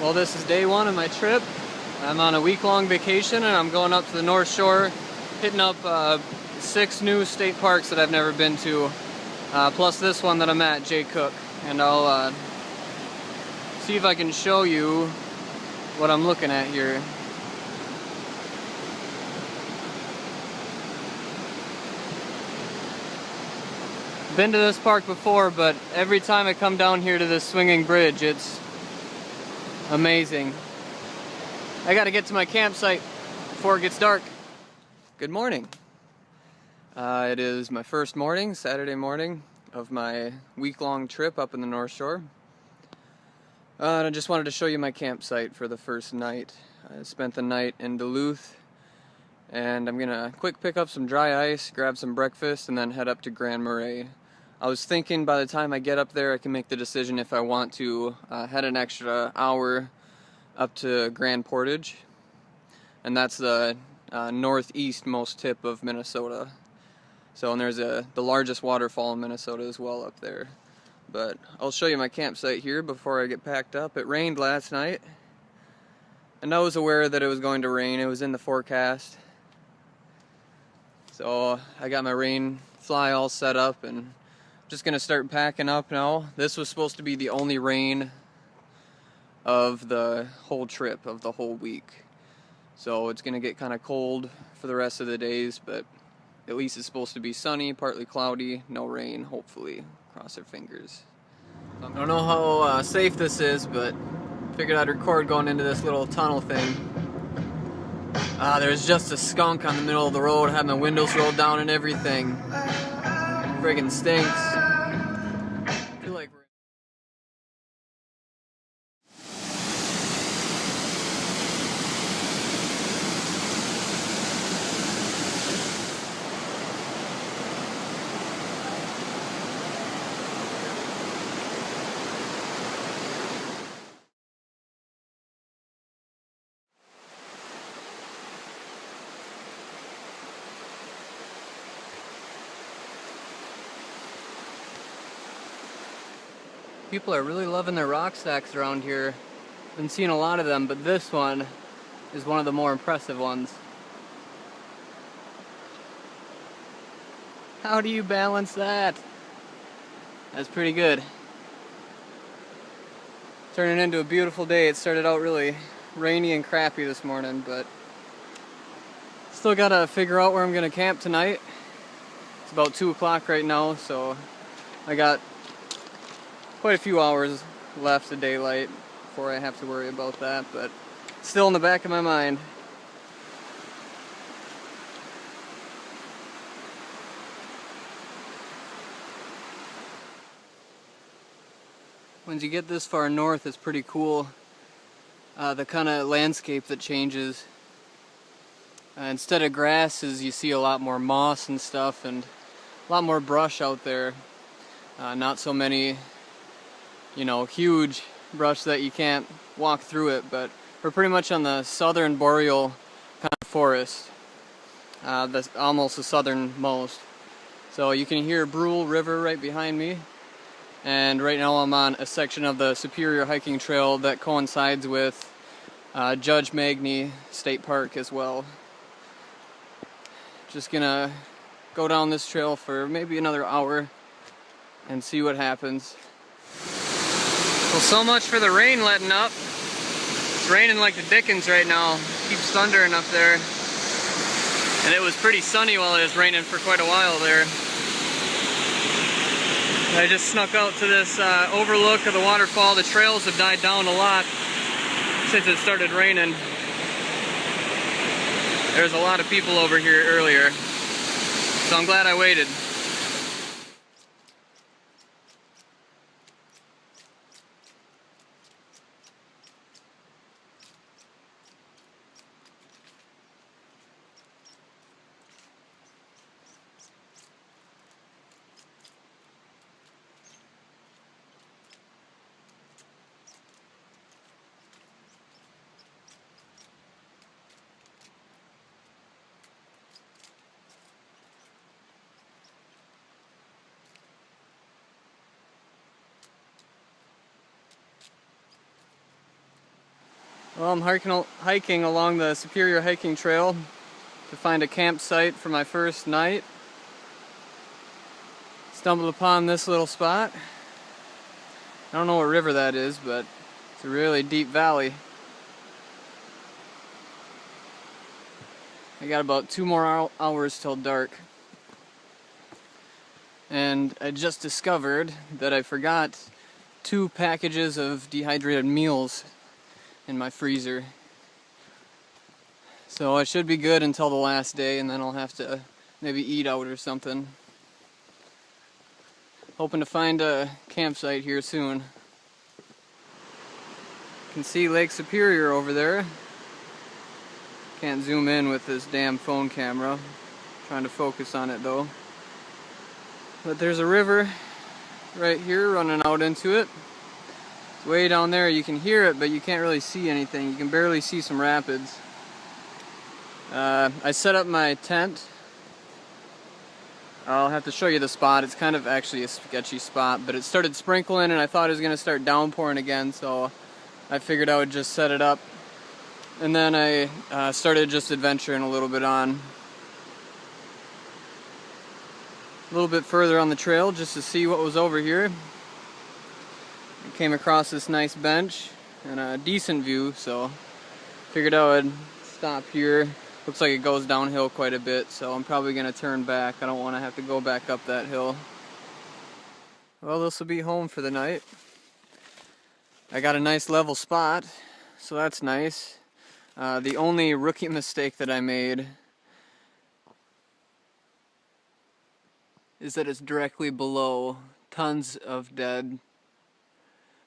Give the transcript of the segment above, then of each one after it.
Well, this is day one of my trip. I'm on a week-long vacation and I'm going up to the North Shore, hitting up 6 new state parks that I've never been to, plus this one that I'm at, Jay Cook. And I'll see if I can show you what I'm looking at here. Been to this park before, but every time I come down here to this swinging bridge, it's amazing. I gotta get to my campsite before it gets dark. Good morning. It is my first morning, Saturday morning, of my week-long trip up in the North Shore. And I just wanted to show you my campsite for the first night. I spent the night in Duluth, and I'm gonna quick pick up some dry ice, grab some breakfast, and then head up to Grand Marais. I was thinking by the time I get up there I can make the decision if I want to head an extra hour up to Grand Portage, and that's the northeastmost tip of Minnesota. So, and there's the largest waterfall in Minnesota as well up there. But I'll show you my campsite here before I get packed up. It rained last night, and I was aware that it was going to rain. It was in the forecast. So I got my rain fly all set up and just gonna start packing up now. This was supposed to be the only rain of the whole trip, of the whole week. So it's gonna get kind of cold for the rest of the days, but at least it's supposed to be sunny, partly cloudy, no rain, hopefully. Cross our fingers. I don't know how safe this is, but figured I'd record going into this little tunnel thing. There's just a skunk on the middle of the road, had my windows rolled down and everything. Friggin' stinks. I feel like people are really loving their rock stacks around here. Been seeing a lot of them, but this one is one of the more impressive ones. How do you balance that? That's pretty good. Turning into a beautiful day. It started out really rainy and crappy this morning, but still gotta figure out where I'm gonna camp tonight. It's about 2 o'clock right now, so I got quite a few hours left of daylight before I have to worry about that, but still in the back of my mind. Once you get this far north, it's pretty cool. The kind of landscape that changes. Instead of grasses, you see a lot more moss and stuff, and a lot more brush out there. Not so many, huge brush that you can't walk through it, but we're pretty much on the southern boreal kind of forest. That's almost the southernmost. So you can hear Brule River right behind me, and right now I'm on a section of the Superior hiking trail that coincides with Judge Magney State Park as well. Just gonna go down this trail for maybe another hour and see what happens. Well, so much for the rain letting up. It's raining like the dickens right now. Keeps thundering up there. And it was pretty sunny while it was raining for quite a while there. I just snuck out to this overlook of the waterfall. The trails have died down a lot since it started raining. There's a lot of people over here earlier, so I'm glad I waited. Well, I'm hiking along the Superior hiking trail to find a campsite for my first night. Stumbled upon this little spot. I don't know what river that is, but it's a really deep valley. I got about 2 more hours till dark. And I just discovered that I forgot 2 packages of dehydrated meals in my freezer. So I should be good until the last day, and then I'll have to maybe eat out or something. Hoping to find a campsite here soon. You can see Lake Superior over there. Can't zoom in with this damn phone camera. Trying to focus on it though. But there's a river right here running out into it. It's way down there. You can hear it, but you can't really see anything. You can barely see some rapids. I set up my tent. I'll have to show you the spot. It's kind of actually a sketchy spot, but it started sprinkling and I thought it was going to start downpouring again, so I figured I would just set it up. And then I started just adventuring a little bit on. A little bit further on the trail just to see what was over here. I came across this nice bench and a decent view, so figured I would stop here. Looks like it goes downhill quite a bit, so I'm probably going to turn back. I don't want to have to go back up that hill. Well, this will be home for the night. I got a nice level spot, so that's nice. The only rookie mistake that I made is that it's directly below tons of dead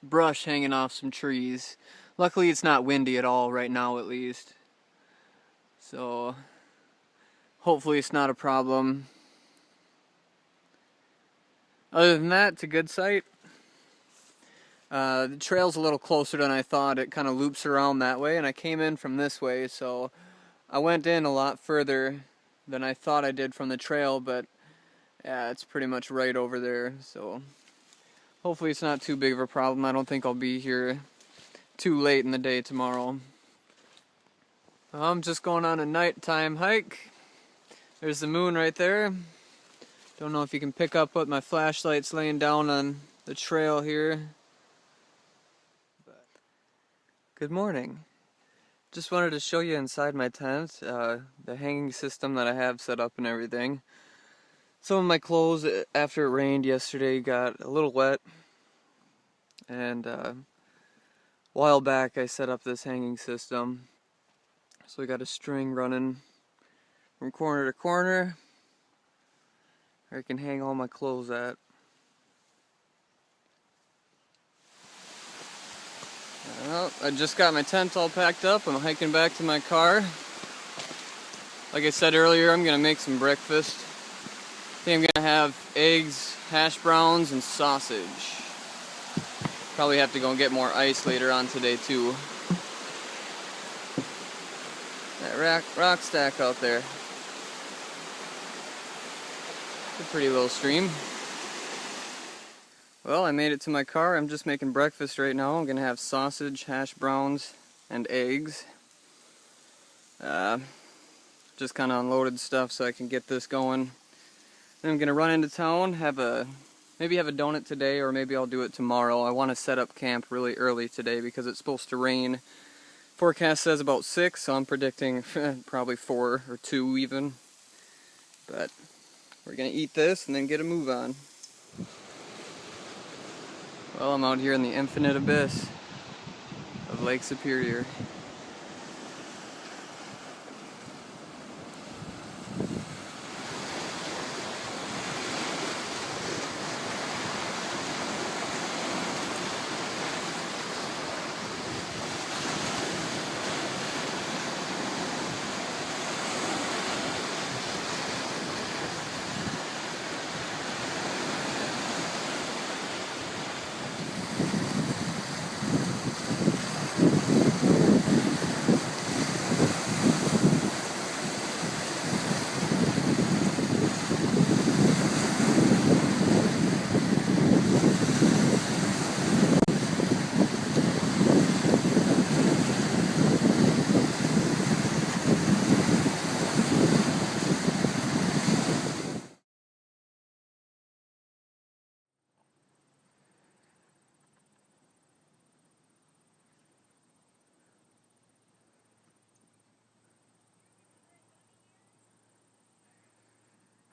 brush hanging off some trees. Luckily it's not windy at all right now, at least. So hopefully it's not a problem. Other than that, it's a good site. The trail's a little closer than I thought. It kind of loops around that way, and I came in from this way, so I went in a lot further than I thought I did from the trail, but yeah, it's pretty much right over there, so hopefully it's not too big of a problem. I don't think I'll be here too late in the day tomorrow. I'm just going on a nighttime hike. There's the moon right there. Don't know if you can pick up what my flashlight's laying down on the trail here. But good morning. Just wanted to show you inside my tent, the hanging system that I have set up and everything. Some of my clothes, after it rained yesterday, got a little wet. And a while back I set up this hanging system. So we got a string running from corner to corner where I can hang all my clothes at. Well, I just got my tent all packed up. I'm hiking back to my car. Like I said earlier, I'm gonna make some breakfast. I think I'm gonna have eggs, hash browns, and sausage. Probably have to go and get more ice later on today too. That rock stack out there. It's a pretty little stream. Well, I made it to my car. I'm just making breakfast right now. I'm gonna have sausage, hash browns, and eggs. Just kind of unloaded stuff so I can get this going. Then I'm gonna run into town, maybe have a donut today, or maybe I'll do it tomorrow. I want to set up camp really early today because it's supposed to rain. Forecast says about 6, so I'm predicting probably 4 or 2 even. But we're gonna eat this and then get a move on. Well, I'm out here in the infinite abyss of Lake Superior.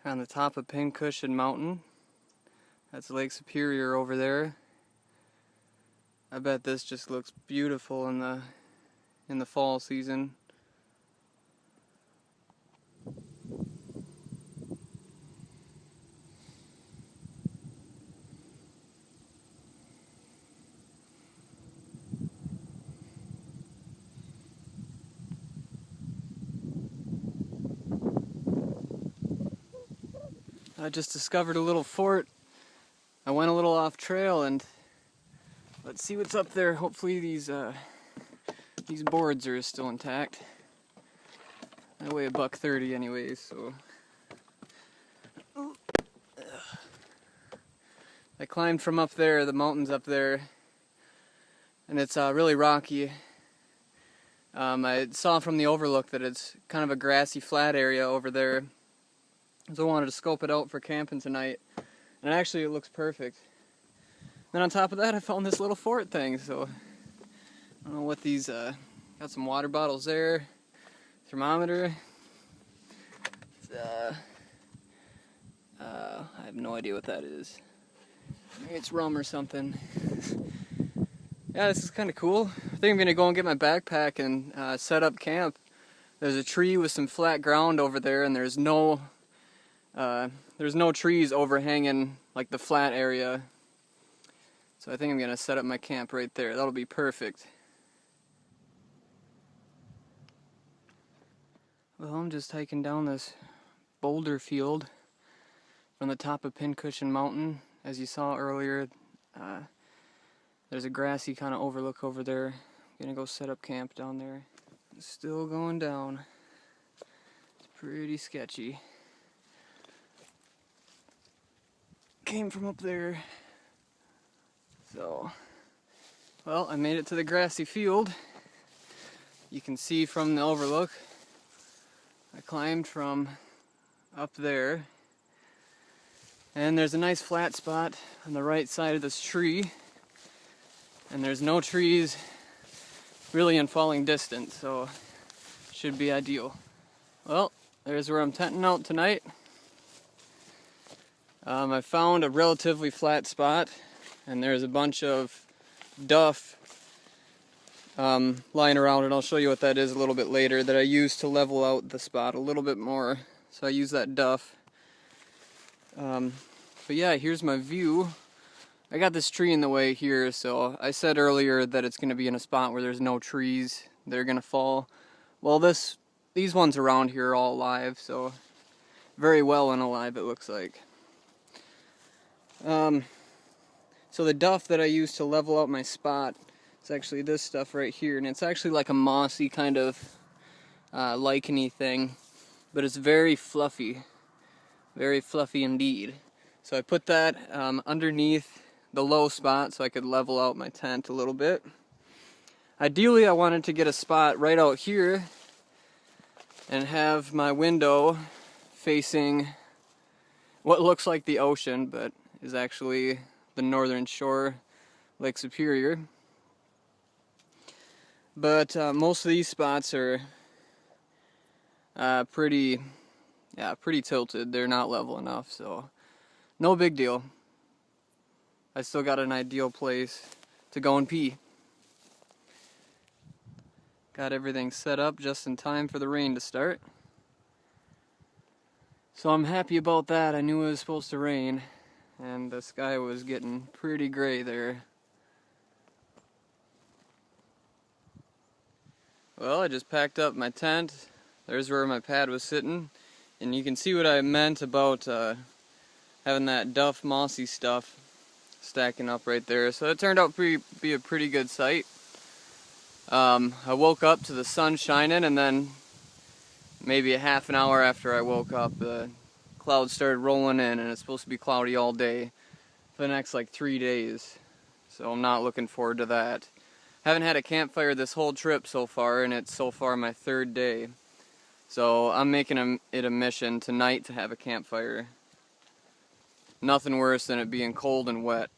On the top of Pincushion Mountain. That's Lake Superior over there. I bet this just looks beautiful in the fall season. I just discovered a little fort. I went a little off trail, and let's see what's up there. Hopefully these boards are still intact. I weigh $130 anyways, so I climbed from up there, the mountains up there, and it's really rocky. I saw from the overlook that it's kind of a grassy flat area over there. So I wanted to scope it out for camping tonight, and actually it looks perfect. Then on top of that, I found this little fort thing, so I don't know what these, got some water bottles there, thermometer. I have no idea what that is. Maybe it's rum or something. Yeah, this is kind of cool. I think I'm going to go and get my backpack and set up camp. There's a tree with some flat ground over there, and there's no trees overhanging like the flat area. So I think I'm going to set up my camp right there. That'll be perfect. Well, I'm just hiking down this boulder field from the top of Pincushion Mountain. As you saw earlier, there's a grassy kind of overlook over there. I'm going to go set up camp down there. It's still going down. It's pretty sketchy. Came from up there. So, well, I made it to the grassy field. You can see from the overlook, I climbed from up there. And there's a nice flat spot on the right side of this tree. And there's no trees really in falling distance, so should be ideal. Well, there's where I'm tenting out tonight. I found a relatively flat spot, and there's a bunch of duff lying around, and I'll show you what that is a little bit later, that I used to level out the spot a little bit more. So I use that duff. But yeah, here's my view. I got this tree in the way here, so I said earlier that it's going to be in a spot where there's no trees that are going to fall. Well, these ones around here are all alive, so very well and alive it looks like. So the duff that I use to level out my spot is actually this stuff right here, and it's actually like a mossy kind of licheny thing, but it's very fluffy indeed. So I put that underneath the low spot so I could level out my tent a little bit. Ideally, I wanted to get a spot right out here and have my window facing what looks like the ocean, but is actually the northern shore, Lake Superior. But most of these spots are pretty tilted. They're not level enough, so no big deal. I still got an ideal place to go and pee. Got everything set up just in time for the rain to start. So I'm happy about that. I knew it was supposed to rain, and the sky was getting pretty gray there. Well, I just packed up my tent. There's where my pad was sitting, and you can see what I meant about having that duff mossy stuff stacking up right there. So it turned out to be a pretty good sight. I woke up to the sun shining, and then maybe a half an hour after I woke up, the clouds started rolling in, and it's supposed to be cloudy all day for the next like 3 days. So I'm not looking forward to that. Haven't had a campfire this whole trip so far, and it's so far my 3rd day. So I'm making it a mission tonight to have a campfire. Nothing worse than it being cold and wet.